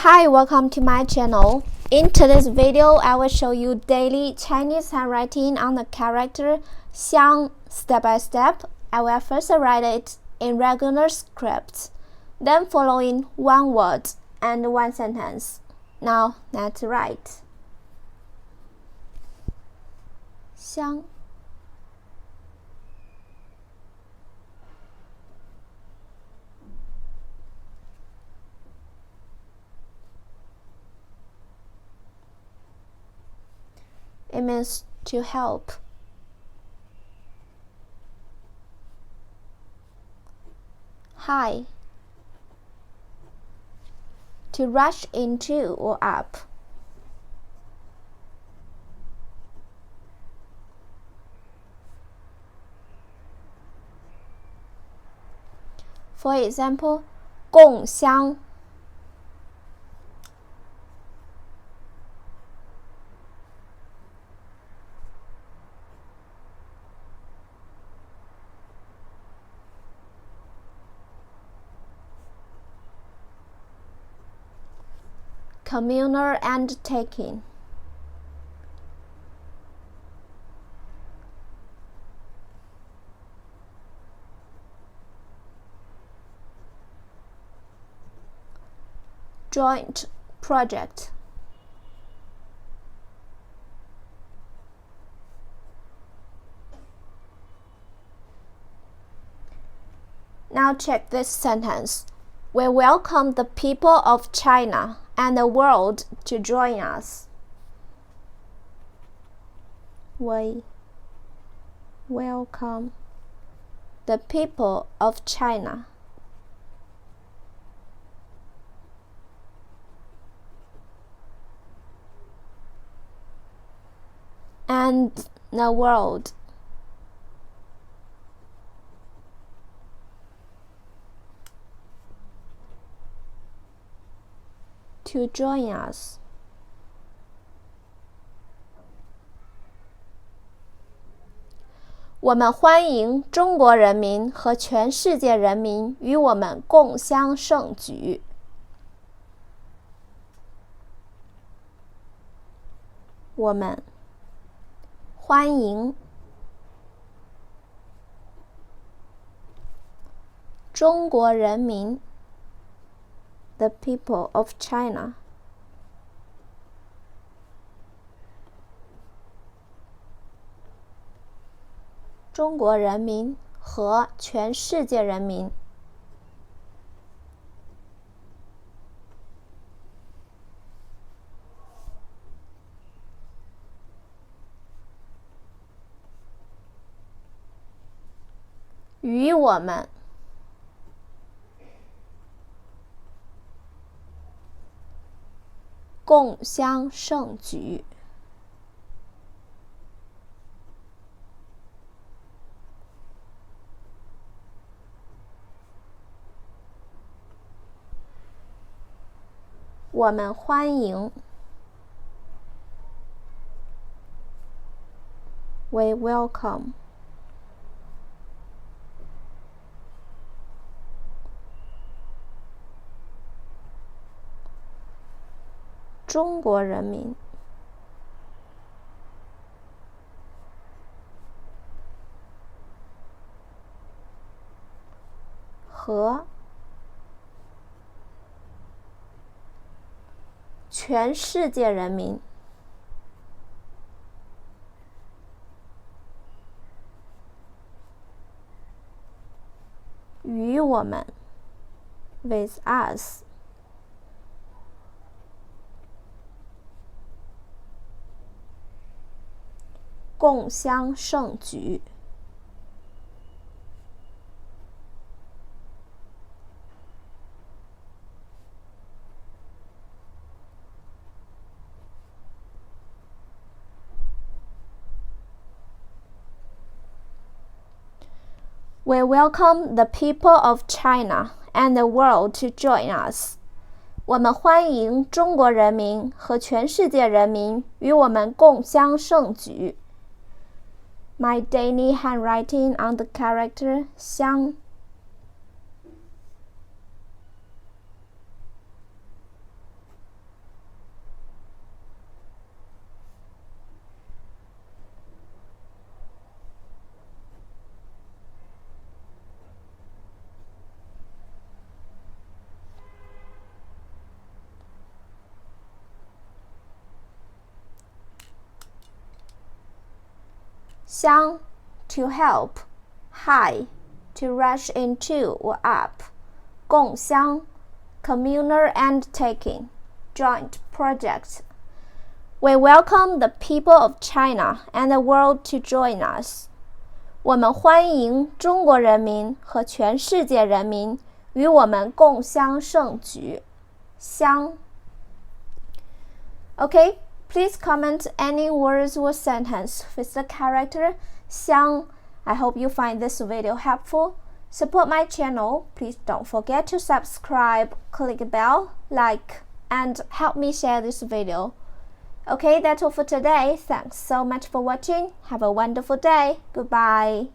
Hi, welcome to my channel. In today's video, I will show you daily Chinese handwriting on the character xiāng step by step. I will first write it in regular script, then following one word and one sentence. Now let's write. 香 It means to help. High, to rush into or up. For example, 共襄 communal undertaking. Joint project. Now check this sentence. We welcome the people of China and the world to join us. We welcome the people of China and the world to join us.我们欢迎中国人民和全世界人民与我们共襄盛举。我们欢迎中国人民 the people of China 中国人民和全世界人民与我们共襄盛举。我们欢迎 We welcome 中国人民和全世界人民与我们 with us 共襄盛举。We welcome the people of China and the world to join us. 我们欢迎中国人民和全世界人民与我们共襄盛举。My daily handwriting on the character xiāng xiāng, to help, high, to rush into or up, 共襄, communal undertaking, joint project. We welcome the people of China and the world to join us. 我们欢迎中国人民和全世界人民与我们共襄盛举。襄。Okay, please comment any words or sentence with the character xiāng. I hope you find this video helpful. Support my channel. Please don't forget to subscribe, click the bell, like, and help me share this video. Okay, that's all for today. Thanks so much for watching. Have a wonderful day. Goodbye.